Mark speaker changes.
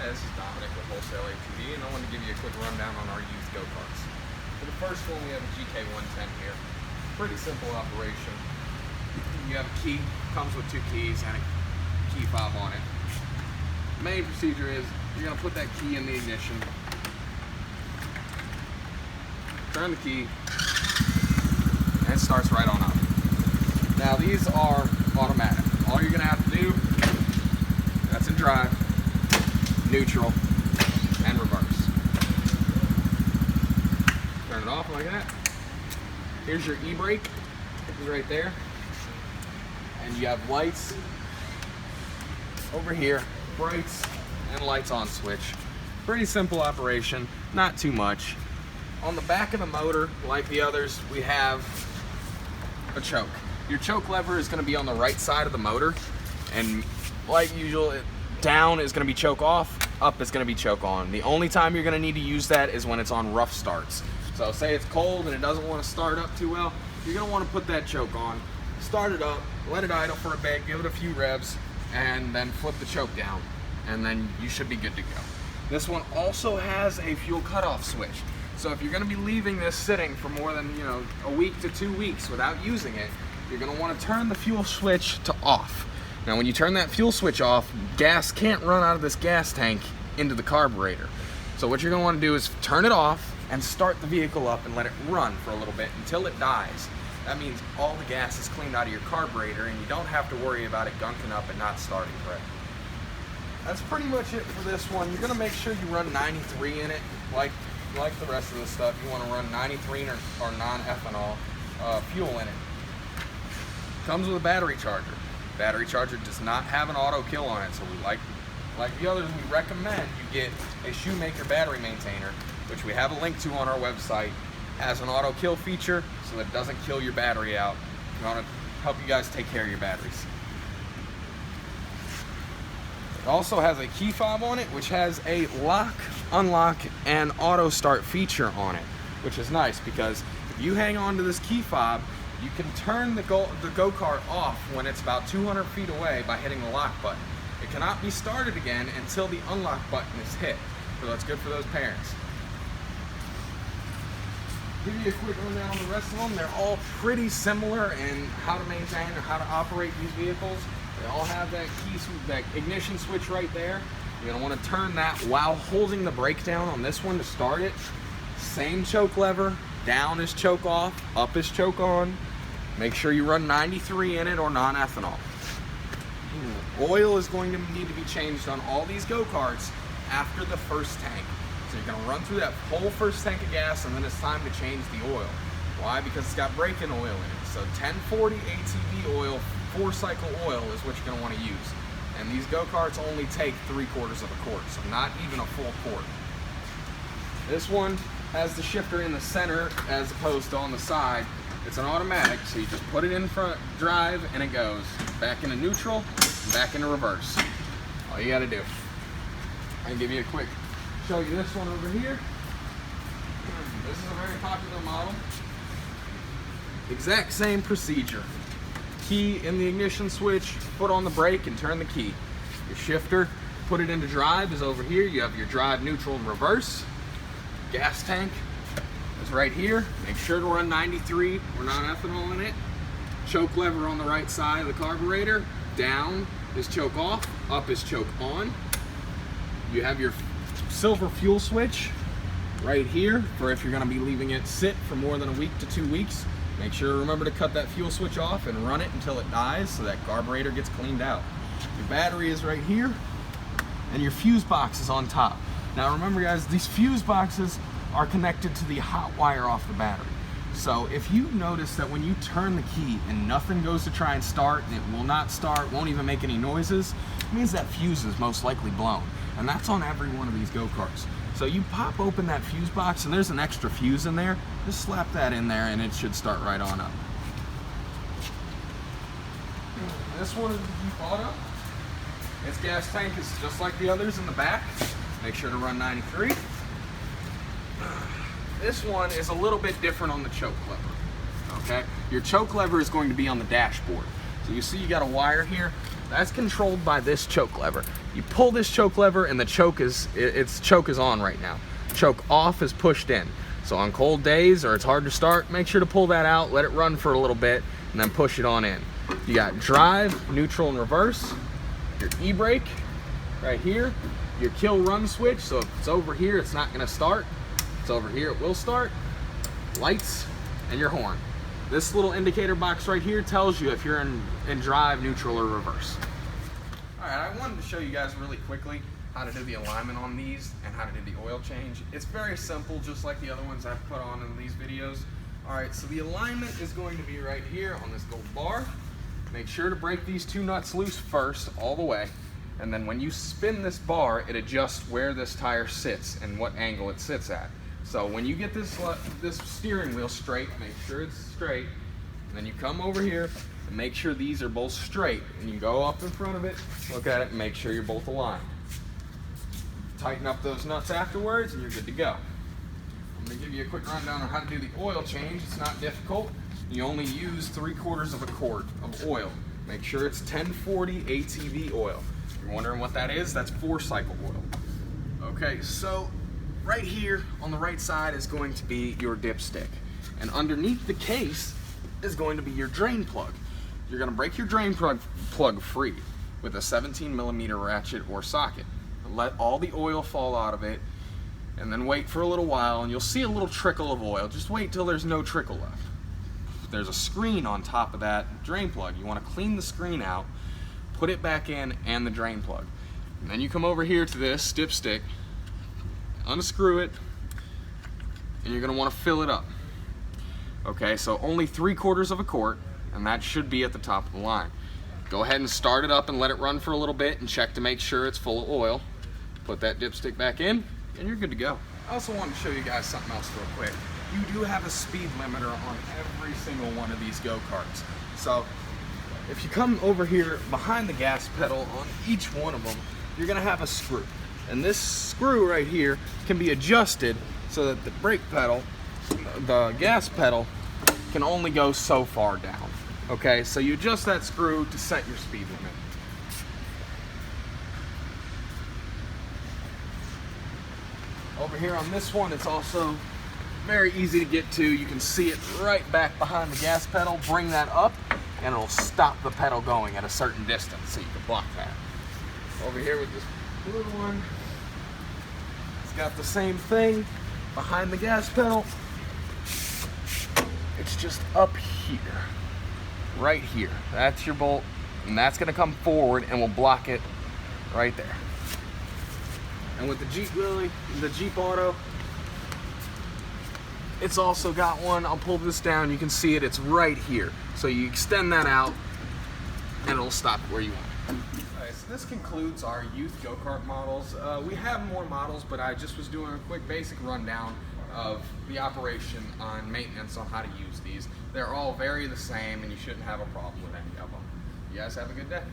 Speaker 1: Hi, this is Dominic with Wholesale ATV, and I want to give you a quick rundown on our used go-karts. For the first one, we have a GK110 here. Pretty simple operation. You have a key, comes with 2 keys and a key fob on it. The main procedure is you're going to put that key in the ignition, turn the key, and it starts right on up. Now these are automatic. All you're going to have to do, that's in drive, neutral, and reverse. Turn it off like that. Here's your Ebrake, it's right there. And you have lights over here, brights and lights on switch. Pretty simple operation, not too much. On the back of the motor, like the others, we have a choke. Your choke lever is going to be on the right side of the motor, and like usual, down is going to be choke off, up is going to be choke on. The only time you're going to need to use that is when it's on rough starts. So say it's cold and it doesn't want to start up too well, you're going to want to put that choke on, start it up, let it idle for a bit, give it a few revs, and then flip the choke down, and then you should be good to go. This one also has a fuel cutoff switch. So if you're going to be leaving this sitting for more than a week to 2 weeks without using it, you're going to want to turn the fuel switch to off. Now when you turn that fuel switch off, gas can't run out of this gas tank into the carburetor. So what you're going to want to do is turn it off and start the vehicle up and let it run for a little bit until it dies. That means all the gas is cleaned out of your carburetor and you don't have to worry about it gunking up and not starting correctly. That's pretty much it for this one. You're going to make sure you run 93 in it, like the rest of the stuff. You want to run 93 or non-ethanol fuel in it. Comes with a battery charger. Battery charger does not have an auto kill on it, so we like the others, we recommend you get a Shoemaker battery maintainer, which we have a link to on our website. Has an auto kill feature so that it doesn't kill your battery out. We want to help you guys take care of your batteries. It also has a key fob on it, which has a lock, unlock, and auto start feature on it, which is nice because if you hang on to this key fob, you can turn the go-kart off when it's about 200 feet away by hitting the lock button. It cannot be started again until the unlock button is hit, so that's good for those parents. Give you a quick rundown on the rest of them. They're all pretty similar in how to maintain or how to operate these vehicles. They all have that that ignition switch right there. You're going to want to turn that while holding the brake down on this one to start it. Same choke lever. Down is choke off, up is choke on. Make sure you run 93 in it or non-ethanol. Oil is going to need to be changed on all these go-karts after the first tank. So you're going to run through that whole first tank of gas and then it's time to change the oil. Why? Because it's got braking oil in it. So 1040 ATV oil, 4-cycle oil is what you're going to want to use. And these go-karts only take 3/4 of a quart, so not even a full quart. This one has the shifter in the center as opposed to on the side. It's an automatic, so you just put it in front, drive, and it goes back into neutral, back into reverse. All you gotta do. I can give you a quick, show you this one over here. This is a very popular model. Exact same procedure. Key in the ignition switch, foot on the brake, and turn the key. Your shifter, put it into drive, is over here. You have your drive, neutral, and reverse. Gas tank is right here. Make sure to run 93 or non-ethanol in it. Choke lever on the right side of the carburetor. Down is choke off, up is choke on. You have your silver fuel switch right here for if you're going to be leaving it sit for more than a week to 2 weeks. Make sure to remember to cut that fuel switch off and run it until it dies so that carburetor gets cleaned out. Your battery is right here and your fuse box is on top. Now remember guys, these fuse boxes are connected to the hot wire off the battery. So if you notice that when you turn the key and nothing goes to try and start and it will not start, won't even make any noises, it means that fuse is most likely blown. And that's on every one of these go-karts. So you pop open that fuse box and there's an extra fuse in there, just slap that in there and it should start right on up. This one is the Jeep Auto. Its gas tank is just like the others in the back. Make sure to run 93. This one is a little bit different on the choke lever. Okay? Your choke lever is going to be on the dashboard. So you see you got a wire here. That's controlled by this choke lever. You pull this choke lever and the choke is on right now. Choke off is pushed in. So on cold days or it's hard to start, make sure to pull that out, let it run for a little bit, and then push it on in. You got drive, neutral, and reverse. Your e-brake right here. Your kill run switch, so if it's over here, it's not gonna start. If it's over here, it will start. Lights, and your horn. This little indicator box right here tells you if you're in drive, neutral, or reverse. All right, I wanted to show you guys really quickly how to do the alignment on these and how to do the oil change. It's very simple, just like the other ones I've put on in these videos. All right, so the alignment is going to be right here on this gold bar. Make sure to break these two nuts loose first, all the way. And then when you spin this bar, it adjusts where this tire sits and what angle it sits at. So when you get this steering wheel straight, make sure it's straight. And then you come over here and make sure these are both straight. And you go up in front of it, look at it, and make sure you're both aligned. Tighten up those nuts afterwards and you're good to go. I'm gonna give you a quick rundown on how to do the oil change. It's not difficult. You only use 3/4 of a quart of oil. Make sure it's 1040 ATV oil. If you're wondering what that is, that's 4-cycle oil. Okay, so right here on the right side is going to be your dipstick. And underneath the case is going to be your drain plug. You're gonna break your drain plug free with a 17mm ratchet or socket. Let all the oil fall out of it and then wait for a little while and you'll see a little trickle of oil. Just wait till there's no trickle left. There's a screen on top of that drain plug. You want to clean the screen out, put it back in, and the drain plug. And then you come over here to this dipstick, unscrew it, and you're going to want to fill it up. Okay, so only 3/4 of a quart, and that should be at the top of the line. Go ahead and start it up and let it run for a little bit and check to make sure it's full of oil. Put that dipstick back in, and you're good to go. I also want to show you guys something else real quick. You do have a speed limiter on every single one of these go-karts. So if you come over here behind the gas pedal on each one of them, you're gonna have a screw. And this screw right here can be adjusted so that the brake pedal, the gas pedal, can only go so far down. Okay, so you adjust that screw to set your speed limit. Over here on this one, it's also very easy to get to. You can see it right back behind the gas pedal. Bring that up and it'll stop the pedal going at a certain distance so you can block that. Over here with this little one, it's got the same thing behind the gas pedal. It's just up here, right here. That's your bolt, and that's gonna come forward and we'll block it right there. And with the Jeep Willie, the Jeep Auto, it's also got one. I'll pull this down, you can see it, it's right here. So you extend that out and it'll stop where you want. Alright, so this concludes our youth go-kart models. We have more models, but I just was doing a quick basic rundown of the operation on maintenance on how to use these. They're all very the same and you shouldn't have a problem with any of them. You guys have a good day.